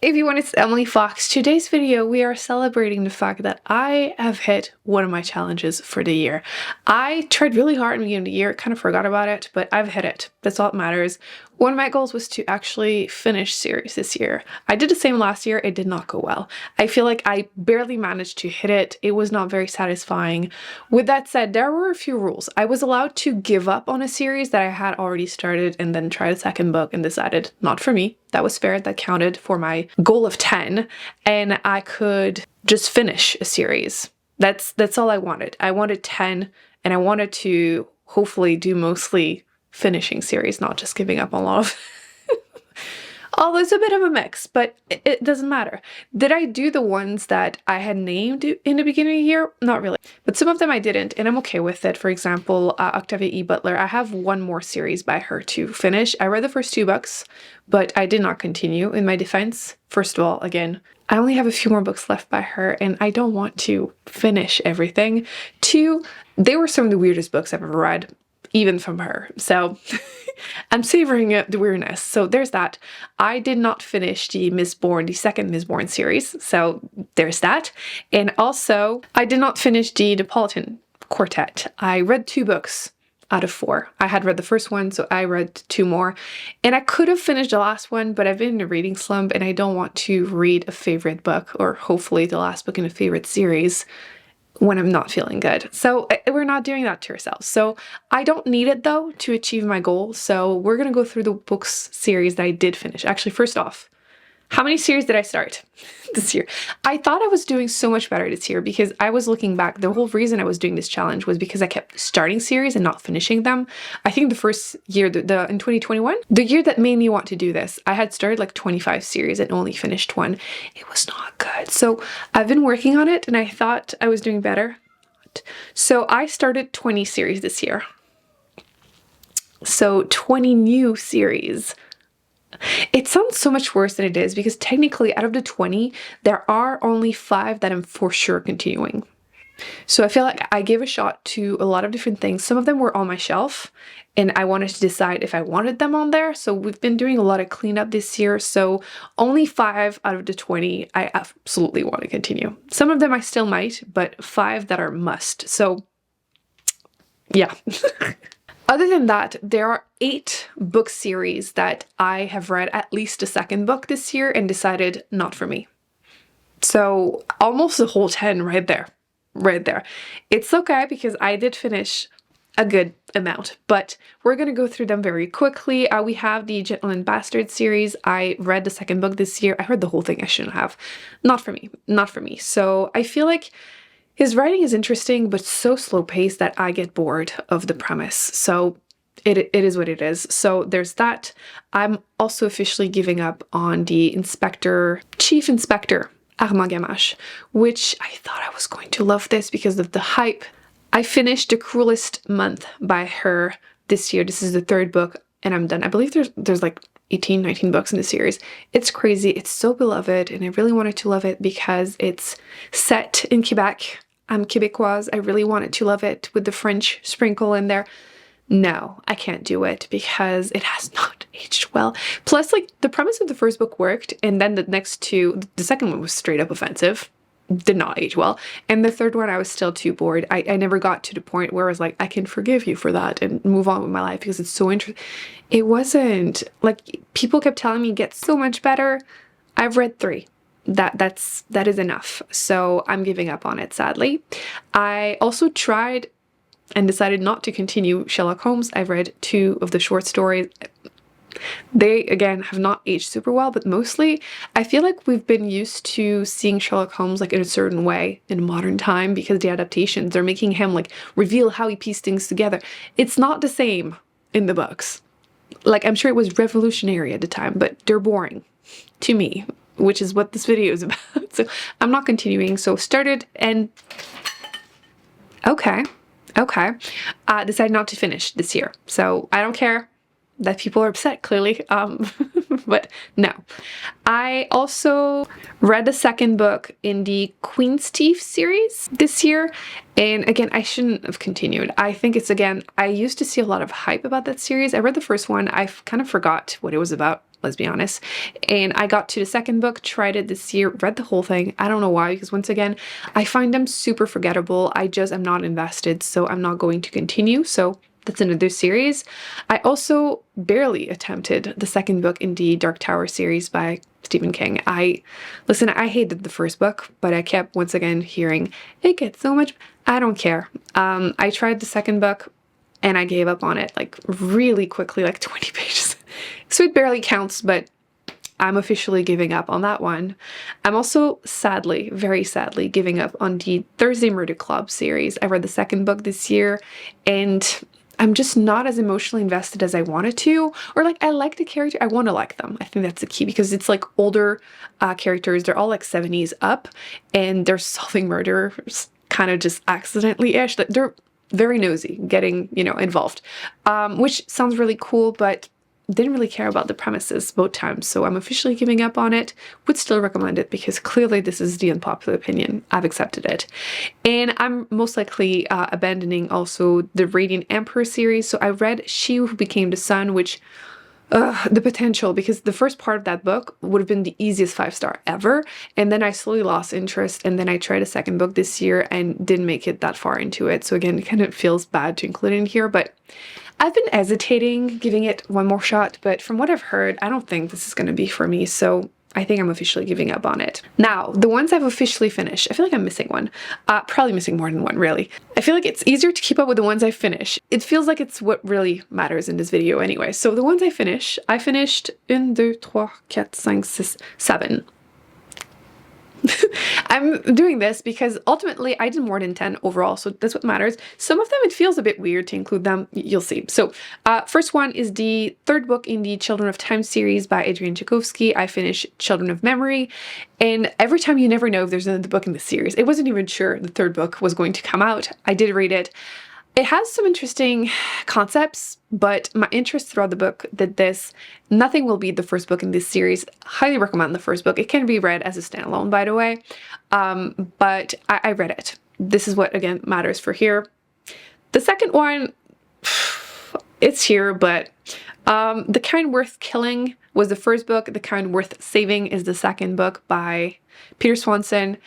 Everyone, it's Emily Fox. Today's video, we are celebrating the fact that I have hit one of my challenges for the year. I tried really hard in the beginning of the year, kind of forgot about it, but I've hit it. That's all that matters. One of my goals was to actually finish series this year. I did the same last year. It did not go well. I feel like I barely managed to hit it. It was not very satisfying. With that said, there were a few rules. I was allowed to give up on a series that I had already started and then try the second book and decided not for me. That was fair. That counted for my goal of 10, and I could just finish a series. That's all I wanted. I wanted 10, and I wanted to hopefully do mostly finishing series, not just giving up on a lot of although it's a bit of a mix, but it doesn't matter. Did I do the ones that I had named in the beginning of the year? Not really, but some of them I didn't, and I'm okay with it. For example, Octavia E. Butler, I have one more series by her to finish. I read the first 2 books, but I did not continue. In my defense, first of all, again, I only have a few more books left by her, and I don't want to finish everything. 2, they were some of the weirdest books I've ever read, even from her. So I'm savoring the weirdness. So there's that. I did not finish the second Miss Bourne series. So there's that. And also, I did not finish the Neapolitan Quartet. I read 2 books out of 4. I had read the first one, so I read 2 more. And I could have finished the last one, but I've been in a reading slump and I don't want to read a favorite book, or hopefully the last book in a favorite series, when I'm not feeling good. So we're not doing that to ourselves. So I don't need it though to achieve my goal. So we're gonna go through the books series that I did finish. Actually, first off, how many series did I start this year? I thought I was doing so much better this year because I was looking back. The whole reason I was doing this challenge was because I kept starting series and not finishing them. I think the first year, in 2021, the year that made me want to do this, I had started like 25 series and only finished 1. It was not good. So I've been working on it and I thought I was doing better. So I started 20 series this year. So 20 new series. It sounds so much worse than it is because technically out of the 20, there are only 5 that I'm for sure continuing. So I feel like I gave a shot to a lot of different things. Some of them were on my shelf and I wanted to decide if I wanted them on there. So we've been doing a lot of cleanup this year. So only 5 out of the 20 I absolutely want to continue. Some of them I still might, but 5 that are must. So yeah. Other than that, there are 8 book series that I have read at least a second book this year and decided not for me. So almost the whole 10 right there. It's okay because I did finish a good amount, but we're going to go through them very quickly. We have the Gentleman Bastard series. I read the second book this year. I read the whole thing. I shouldn't have. Not for me. So I feel like his writing is interesting, but so slow-paced that I get bored of the premise. So it is what it is. So there's that. I'm also officially giving up on the Chief Inspector Armand Gamache, which I thought I was going to love this because of the hype. I finished The Cruelest Month by her this year. This is the 3rd book and I'm done. I believe there's like 18, 19 books in the series. It's crazy. It's so beloved and I really wanted to love it because it's set in Quebec. I'm Quebecoise. I really wanted to love it with the French sprinkle in there. No, I can't do it because it has not aged well. Plus, like, the premise of the first book worked and then the second one was straight up offensive. Did not age well. And the 3rd one, I was still too bored. I never got to the point where I was like, I can forgive you for that and move on with my life because it's so interesting. It wasn't. Like, people kept telling me it gets so much better. I've read 3. That is enough. So I'm giving up on it, sadly. I also tried and decided not to continue Sherlock Holmes. I've read 2 of the short stories. They, again, have not aged super well, but mostly I feel like we've been used to seeing Sherlock Holmes like in a certain way in modern time because the adaptations are making him like reveal how he pieced things together. It's not the same in the books. Like, I'm sure it was revolutionary at the time, but they're boring to me, which is what this video is about. So I'm not continuing. So started and okay. Decided not to finish this year. So I don't care that people are upset, clearly, but no. I also read the second book in the Queen's Teeth series this year, and again, I shouldn't have continued. I think it's, again, I used to see a lot of hype about that series. I read the first one, I kind of forgot what it was about. let's be honest. And I got to the second book, tried it this year, read the whole thing. I don't know why, because once again, I find them super forgettable. I just am not invested, so I'm not going to continue. So that's another series. I also barely attempted the second book in the Dark Tower series by Stephen King. Listen, I hated the first book, but I kept once again hearing, it gets so much, I don't care. I tried the second book and I gave up on it like really quickly, like 20 pages. So it barely counts, but I'm officially giving up on that one. I'm also sadly, very sadly, giving up on the Thursday Murder Club series. I read the second book this year and I'm just not as emotionally invested as I wanted to, or like I like the character, I want to like them. I think that's the key because it's like older characters, they're all like 70s up and they're solving murders kind of just accidentally-ish. They're very nosy, getting, you know, involved, which sounds really cool, but didn't really care about the premises both times, so I'm officially giving up on it. Would still recommend it because clearly this is the unpopular opinion. I've accepted it. And I'm most likely abandoning also the Radiant Emperor series. So I read She Who Became the Sun, which the potential, because the first part of that book would have been the easiest 5-star ever, and then I slowly lost interest, and then I tried a second book this year and didn't make it that far into it. So again, it kind of feels bad to include it in here, but I've been hesitating giving it one more shot, but from what I've heard, I don't think this is going to be for me, so I think I'm officially giving up on it. Now, the ones I've officially finished, I feel like I'm missing one. Probably missing more than one, really. I feel like it's easier to keep up with the ones I finish. It feels like it's what really matters in this video anyway. So the ones I finished 1, 2, 3, 4, 5, 6, 7. I'm doing this because ultimately I did more than 10 overall, so that's what matters. Some of them it feels a bit weird to include them, you'll see. So first one is the third book in the Children of Time series by Adrian Tchaikovsky. I finished Children of Memory, and every time you never know if there's another book in the series. I wasn't even sure the third book was going to come out. I did read it. It has some interesting concepts, but my interest throughout the book that nothing will beat the first book in this series. Highly recommend the first book. It can be read as a standalone, by the way, but I read it. This is what, again, matters for here. The second one, it's here, but The Kind Worth Killing was the first book. The Kind Worth Saving is the second book by Peter Swanson.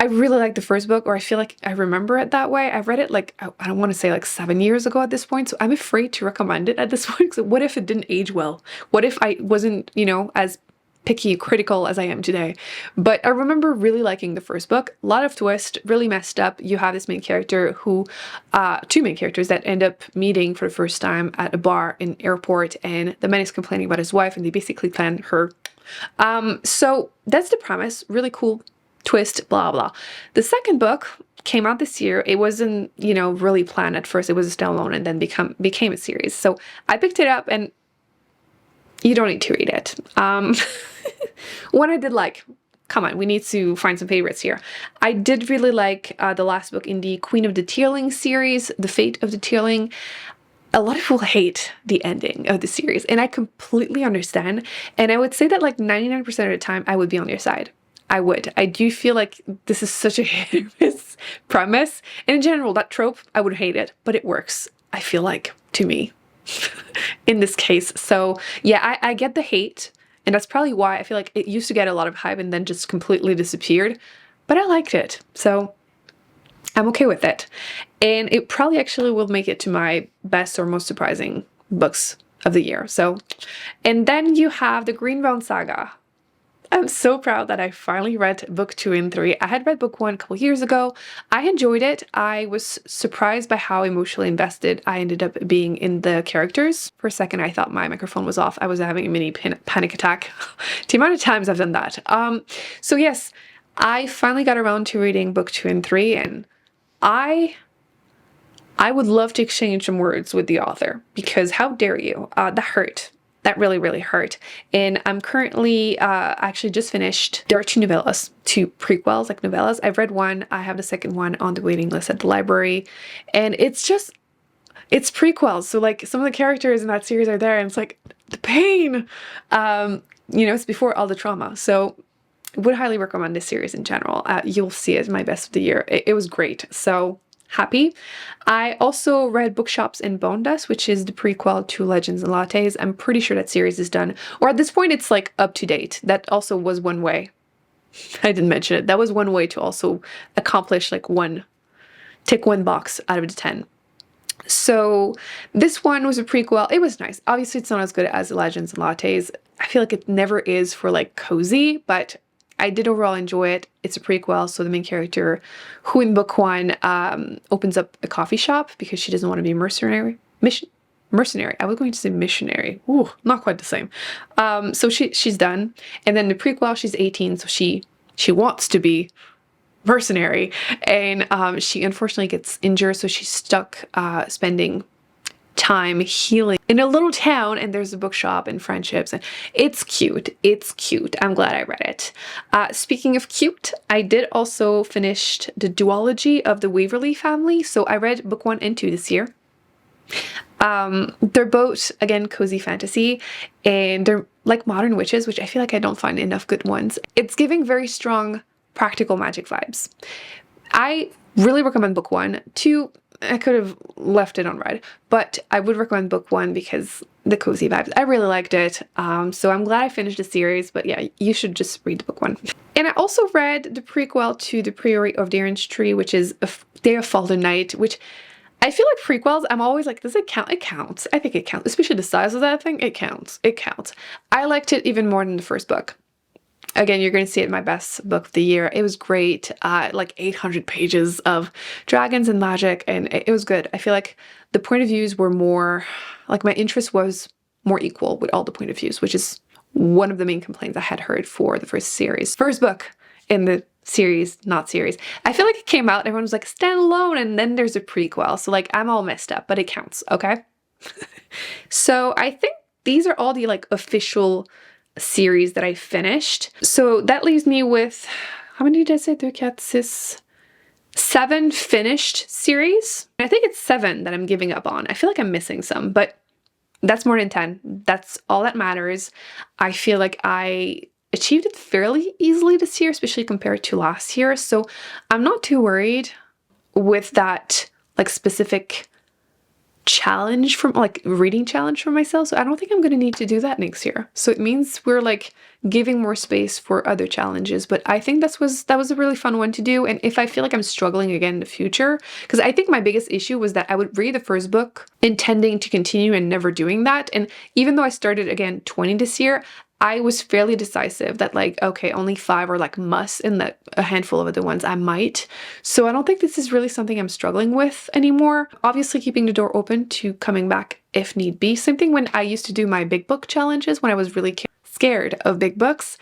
I really like the first book, or I feel like I remember it that way. I read it like, I don't want to say like 7 years ago at this point, so I'm afraid to recommend it at this point. So what if it didn't age well? What if I wasn't, you know, as picky, critical as I am today? But I remember really liking the first book. A lot of twist, really messed up. You have this main character who, two main characters that end up meeting for the first time at a bar in an airport, and the man is complaining about his wife and they basically plan her. So that's the premise, really cool. Twist, blah, blah. The second book came out this year. It wasn't, you know, really planned at first. It was a standalone and then became a series. So I picked it up and you don't need to read it. One I did like, come on, we need to find some favorites here. I did really like the last book in the Queen of the Tearling series, The Fate of the Tearling. A lot of people hate the ending of the series, and I completely understand. And I would say that like 99% of the time, I would be on your side. I would. I do feel like this is such a hit or miss premise. And in general, that trope, I would hate it, but it works, I feel like, to me, in this case. So yeah, I get the hate, and that's probably why I feel like it used to get a lot of hype and then just completely disappeared, but I liked it. So I'm okay with it. And it probably actually will make it to my best or most surprising books of the year. So, and then you have the Greenbound Saga. I'm so proud that I finally read book 2 and 3. I had read book 1 a couple years ago. I enjoyed it. I was surprised by how emotionally invested I ended up being in the characters. For a second, I thought my microphone was off. I was having a mini panic attack. The amount of times I've done that. So yes, I finally got around to reading book 2 and 3, and I would love to exchange some words with the author, because how dare you? That hurt. That really, really hurt. And I'm currently actually just finished. There are 2 novellas, 2 prequels, like novellas. I've read one. I have the second one on the waiting list at the library. And it's prequels. So like some of the characters in that series are there, and it's like the pain. You know, it's before all the trauma. So would highly recommend this series in general. You'll see it, my best of the year. It was great. So happy. I also read Bookshops and Bone Dust, which is the prequel to Legends and Lattes. I'm pretty sure that series is done, or at this point it's like up to date. That also was one way. I didn't mention it. That was one way to also accomplish like tick one box out of the 10. So this one was a prequel. It was nice. Obviously it's not as good as Legends and Lattes. I feel like it never is for like cozy, but I did overall enjoy it. It's a prequel, so the main character, who in book 1 opens up a coffee shop because she doesn't want to be mercenary. I was going to say missionary. Ooh, not quite the same. So she's done. And then the prequel, she's 18, so she wants to be mercenary. And she unfortunately gets injured, so she's stuck spending time healing in a little town, and there's a bookshop and friendships, and it's cute. It's cute. I'm glad I read it. Speaking of cute, I did also finish the duology of the Waverly family. So I read book 1 and 2 this year. They're both, again, cozy fantasy, and they're like modern witches, which I feel like I don't find enough good ones. It's giving very strong practical magic vibes. I really recommend book 1. 2, I could have left it unread, but I would recommend book 1 because the cozy vibes. I really liked it. So I'm glad I finished the series, but yeah, you should just read book 1. And I also read the prequel to The Priory of the Orange Tree, which is A Day of Fallen Night, which I feel like prequels, I'm always like, does it count? It counts. I think it counts, especially the size of that thing. It counts. It counts. I liked it even more than the first book. Again, you're going to see it in my best book of the year. It was great. Like 800 pages of dragons and magic, and it was good. I feel like the point of views were more, like my interest was more equal with all the point of views, which is one of the main complaints I had heard for the first book in the series, not series. I feel like it came out and everyone was like, stand alone, and then there's a prequel. So like, I'm all messed up, but it counts, okay? So I think these are all the like official series that I finished. So that leaves me with, how many did I say? 3, 4, 6, 7 finished series. I think it's 7 that I'm giving up on. I feel like I'm missing some, but that's more than 10. That's all that matters. I feel like I achieved it fairly easily this year, especially compared to last year. So I'm not too worried with that like specific challenge from like reading challenge for myself. So I don't think I'm going to need to do that next year. So it means we're like giving more space for other challenges. But I think that was a really fun one to do. And if I feel like I'm struggling again in the future, because I think my biggest issue was that I would read the first book intending to continue and never doing that. And even though I started again 20 this year, I was fairly decisive that like, okay, only 5 are like must, and that a handful of other ones I might. So I don't think this is really something I'm struggling with anymore. Obviously keeping the door open to coming back if need be. Same thing when I used to do my big book challenges when I was really scared of big books.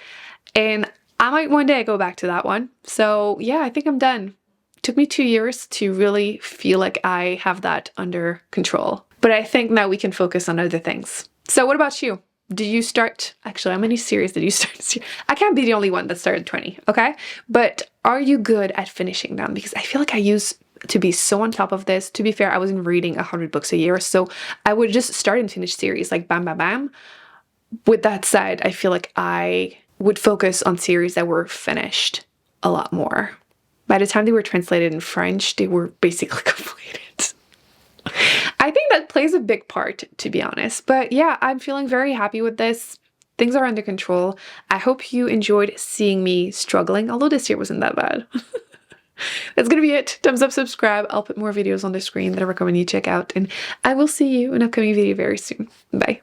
And I might one day go back to that one. So yeah, I think I'm done. It took me 2 years to really feel like I have that under control. But I think now we can focus on other things. So what about you? Do you start, actually, how many series did you start this year? I can't be the only one that started 20, okay? But are you good at finishing them? Because I feel like I used to be so on top of this. To be fair, I wasn't reading 100 books a year, so I would just start and finish series, like bam, bam, bam. With that said, I feel like I would focus on series that were finished a lot more. By the time they were translated in French, they were basically completed. I think that plays a big part, to be honest. But yeah, I'm feeling very happy with this. Things are under control. I hope you enjoyed seeing me struggling, although this year wasn't that bad. That's gonna be it. Thumbs up, subscribe. I'll put more videos on the screen that I recommend you check out, and I will see you in an upcoming video very soon. Bye.